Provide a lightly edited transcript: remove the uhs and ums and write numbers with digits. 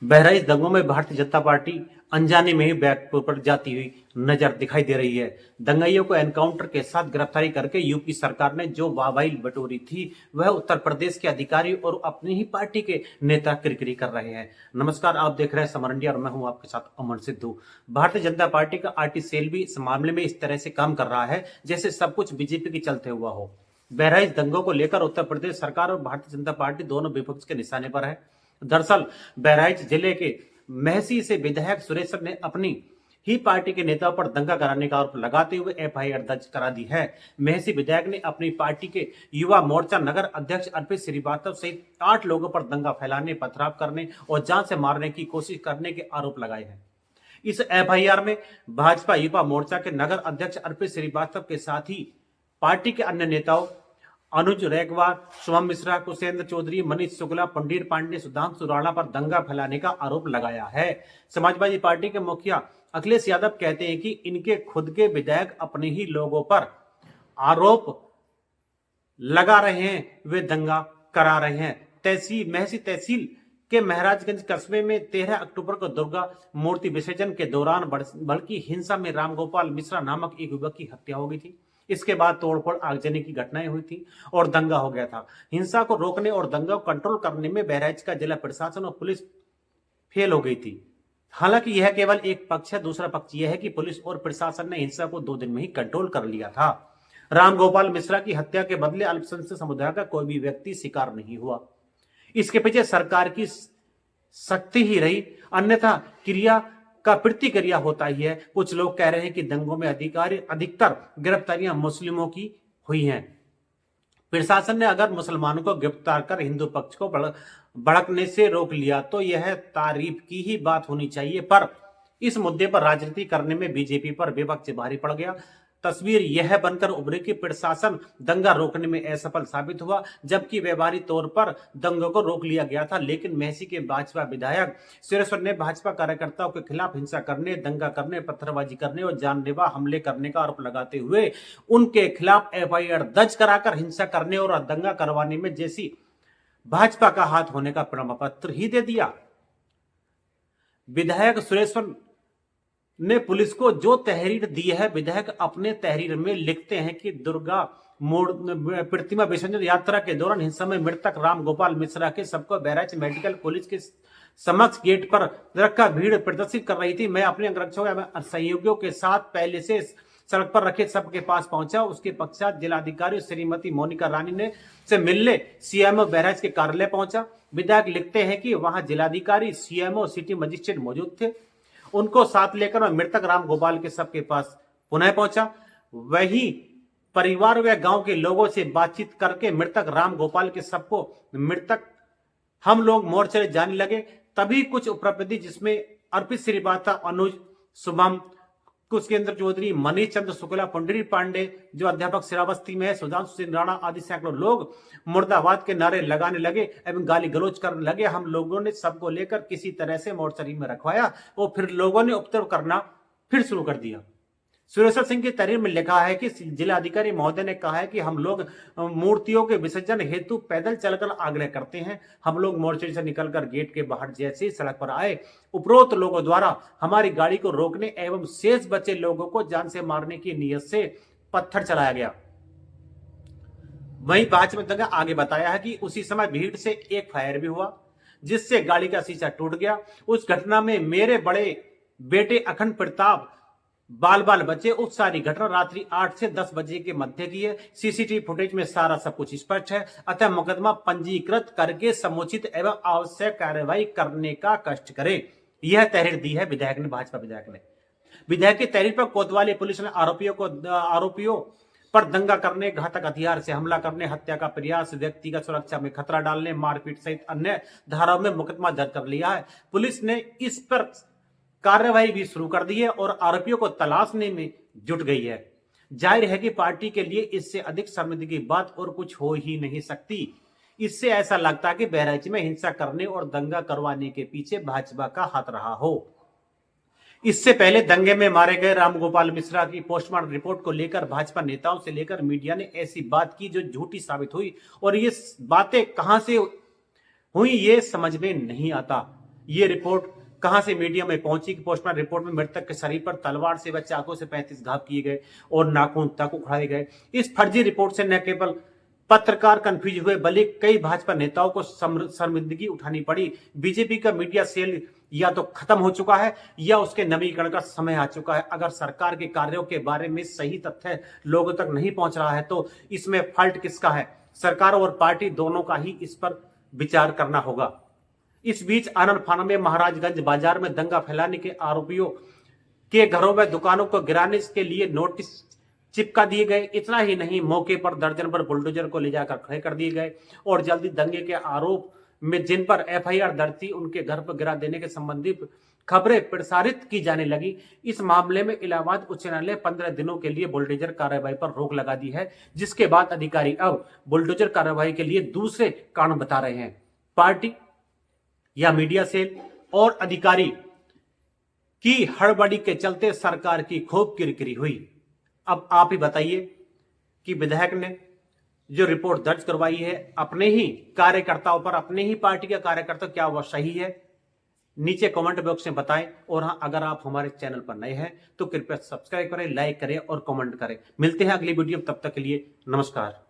बहराइच दंगों में भारतीय जनता पार्टी अनजाने में ही बैकफुट पर जाती हुई नजर दिखाई दे रही है। दंगाइयों को एनकाउंटर के साथ गिरफ्तारी करके यूपी सरकार ने जो वाहवाही बटोरी थी, वह उत्तर प्रदेश के अधिकारी और अपनी ही पार्टी के नेता किरकिरी कर रहे हैं। नमस्कार, आप देख रहे हैं समर इंडिया और मैं हूं आपके साथ अमन सिद्धू। भारतीय जनता पार्टी का आरटी सेल भी इस मामले में इस तरह से काम कर रहा है जैसे सब कुछ बीजेपी के चलते हुआ हो। बहराइच दंगों को लेकर उत्तर प्रदेश सरकार और भारतीय जनता पार्टी दोनों विपक्ष के निशाने पर है। दरअसल बहराइच जिले के महसी से विधायक सुरेश ने अपनी ही पार्टी के नेताओं पर दंगा कराने का आरोप लगाते हुए एफआईआर दर्ज करा दी है। महसी विधायक ने अपनी पार्टी के युवा मोर्चा नगर अध्यक्ष अर्पित श्रीवास्तव सहित 8 लोगों पर दंगा फैलाने, पथराव करने और जान से मारने की कोशिश करने के आरोप लगाए हैं। इस एफआईआर में भाजपा युवा मोर्चा के नगर अध्यक्ष अर्पित श्रीवास्तव के साथ ही पार्टी के अन्य नेताओं अनुज रैकवार, शुभम मिश्रा, कुशेंद्र चौधरी, मनीष शुक्ला, पंडित पांडे, सुधांशु राणा पर दंगा फैलाने का आरोप लगाया है। समाजवादी पार्टी के मुखिया अखिलेश यादव कहते हैं कि इनके खुद के विधायक अपने ही लोगों पर आरोप लगा रहे हैं, वे दंगा करा रहे हैं। महसी तहसील के महाराजगंज कस्बे में 13 अक्टूबर को दुर्गा मूर्ति विसर्जन के दौरान भड़की हिंसा में रामगोपाल मिश्रा नामक एक युवक की हत्या हो गई थी। इसके बाद तोड़फोड़, आगजनी की घटनाएं हुई थी और दंगा हो गया था। हिंसा को रोकने और दंगा को कंट्रोल करने में बहराइच का जिला प्रशासन और पुलिस फेल हो गई थी। हालांकि यह केवल एक पक्ष है, दूसरा पक्ष यह है कि पुलिस और प्रशासन ने हिंसा को 2 दिन में ही कंट्रोल कर लिया था। रामगोपाल मिश्रा की हत्या के बदले अल्पसंख्यक समुदाय का कोई भी व्यक्ति शिकार नहीं हुआ। इसके पीछे सरकार की शक्ति ही रही, अन्यथा क्रिया का प्रतिक्रिया होता ही है। कुछ लोग कह रहे हैं कि दंगों में अधिकतर गिरफ्तारियां मुस्लिमों की हुई हैं। प्रशासन ने अगर मुसलमानों को गिरफ्तार कर हिंदू पक्ष को भड़कने से रोक लिया तो यह तारीफ की ही बात होनी चाहिए, पर इस मुद्दे पर राजनीति करने में बीजेपी पर विपक्ष भारी पड़ गया। तस्वीर यह बनकर उभरी कि प्रशासन दंगा रोकने में असफल साबित हुआ, जबकि व्यवहारिक तौर पर दंगों को रोक लिया गया था। लेकिन महसी के भाजपा विधायक सुरेश्वर ने भाजपा कार्यकर्ताओं के खिलाफ हिंसा करने, दंगा करने, पत्थरबाजी करने और जानलेवा हमले करने का आरोप लगाते हुए उनके खिलाफ एफआईआर दर्ज कराकर हिंसा करने और दंगा करवाने में जैसी भाजपा का हाथ होने का प्रमाण पत्र ही दे दिया। विधायक सुरेश्वर ने पुलिस को जो तहरीर दी है, विधायक अपने तहरीर में लिखते हैं कि दुर्गा प्रतिमा विसर्जन यात्रा के दौरान हिंसा में मृतक रामगोपाल मिश्रा के सबको बहराइच मेडिकल कॉलेज के समक्ष गेट पर रखा भीड़ प्रदर्शित कर रही थी। मैं अपने अंगरक्षकों सहयोगियों के साथ पहले से सड़क पर रखे सबके पास पहुंचा। उसके पश्चात जिलाधिकारी श्रीमती मोनिका रानी ने से मिलने सीएमओ बहराइच के कार्यालय पहुंचा। विधायक लिखते हैं कि वहां जिलाधिकारी, सीएमओ, सिटी मजिस्ट्रेट मौजूद थे। उनको साथ लेकर मैं मृतक राम गोपाल के सबके पास पुनः पहुंचा। वही परिवार व गांव के लोगों से बातचीत करके मृतक राम गोपाल के सबको मृतक हम लोग मोर्चे जाने लगे। तभी कुछ उपलब्धि जिसमें अर्पित श्रीवास्तव, अनुज, शुभम, कुशेंद्र चौधरी, मनीष चंद्र शुक्ला, पंडित पांडे जो अध्यापक श्रावस्ती में है, सुधांशु राणा आदि सैकड़ों लोग मुर्दाबाद के नारे लगाने लगे एवं गाली गलौज करने लगे। हम लोगों ने सबको लेकर किसी तरह से मोर्चरी में रखवाया और फिर लोगों ने उपद्रव करना फिर शुरू कर दिया। सुरेश्वर सिंह की तहरीर में लिखा है कि जिलाधिकारी महोदय ने कहा है कि हम लोग मूर्तियों के विसर्जन हेतु पैदल चलकर आग्रह करते हैं। हम लोग मोर्चे से निकलकर गेट के बाहर जैसे ही सड़क पर आए, उपरोक्त लोगों द्वारा हमारी गाड़ी को रोकने एवं शेष बचे लोगों को जान से मारने की नीयत से पत्थर चलाया गया। वहीं भाजपा ने आगे बताया है कि उसी समय भीड़ से एक फायर भी हुआ जिससे गाड़ी का शीशा टूट गया। उस घटना में मेरे बड़े बेटे अखंड प्रताप बाल बाल बचे। उस सारी घटना रात्रि 8 से 10 बजे के मध्य की है। सीसीटीवी फुटेज में सारा सब कुछ स्पष्ट है। अतः मुकदमा पंजीकृत करके समुचित एवं आवश्यक कार्रवाई करने का कष्ट करें। यह तहरीर दी है विधायक ने, भाजपा विधायक ने। विधायक की तहरीर पर कोतवाली पुलिस ने आरोपियों पर दंगा करने, घातक हथियार से हमला करने, हत्या का प्रयास, व्यक्तिगत सुरक्षा में खतरा डालने, मारपीट सहित अन्य धाराओं में मुकदमा दर्ज कर लिया है। पुलिस ने इस पर कार्रवाई भी शुरू कर दी है और आरोपियों को तलाशने में जुट गई है। जाहिर है कि पार्टी के लिए इससे अधिक शर्मिंदगी की बात और कुछ हो ही नहीं सकती। इससे ऐसा लगता है कि बहराइच में हिंसा करने और दंगा करवाने के पीछे भाजपा का हाथ रहा हो। इससे पहले दंगे में मारे गए रामगोपाल मिश्रा की पोस्टमार्टम रिपोर्ट को लेकर भाजपा नेताओं से लेकर मीडिया ने ऐसी बात की जो झूठी साबित हुई और ये बातें कहां से हुई ये समझ में नहीं आता। ये रिपोर्ट कहां से मीडिया में पहुंची कि पोस्टमार्टम रिपोर्ट में मृतक के शरीर पर तलवार से व चाकू से 35 घाव किए गए और नाखून तक उखाड़े गए। इस फर्जी रिपोर्ट से न केवल पत्रकार कंफ्यूज हुए बल्कि कई भाजपा नेताओं को शर्मिंदगी उठानी पड़ी। बीजेपी का मीडिया सेल या तो खत्म हो चुका है या उसके नवीकरण का समय आ चुका है। अगर सरकार के कार्यों के बारे में सही तथ्य लोगों तक नहीं पहुंच रहा है तो इसमें फॉल्ट किसका है? सरकार और पार्टी दोनों का ही इस पर विचार करना होगा। इस बीच आनंद फानन में महाराजगंज बाजार में दंगा फैलाने के आरोपियों के घरों में दुकानों को गिराने के लिए नोटिस चिपका दिए गए। इतना ही नहीं, मौके पर दर्जन भर बुलडोजर को ले जाकर खड़े कर दिए गए और जल्दी दंगे के आरोप में जिन पर एफआईआर दर्ज थी उनके घर पर गिरा देने के संबंधी खबरें प्रसारित की जाने लगी। इस मामले में इलाहाबाद उच्च न्यायालय 15 दिनों के लिए बुलडोजर कार्रवाई पर रोक लगा दी है, जिसके बाद अधिकारी अब बुलडोजर कार्रवाई के लिए दूसरे कारण बता रहे हैं। पार्टी या मीडिया सेल और अधिकारी की हड़बड़ी के चलते सरकार की खूब किरकिरी हुई। अब आप ही बताइए कि विधायक ने जो रिपोर्ट दर्ज करवाई है अपने ही कार्यकर्ताओं पर, अपने ही पार्टी के कार्यकर्ता, क्या वह सही है? नीचे कमेंट बॉक्स में बताएं। और हाँ, अगर आप हमारे चैनल पर नए हैं तो कृपया सब्सक्राइब करें, लाइक करें और कमेंट करें। मिलते हैं अगली वीडियो में, तब तक के लिए नमस्कार।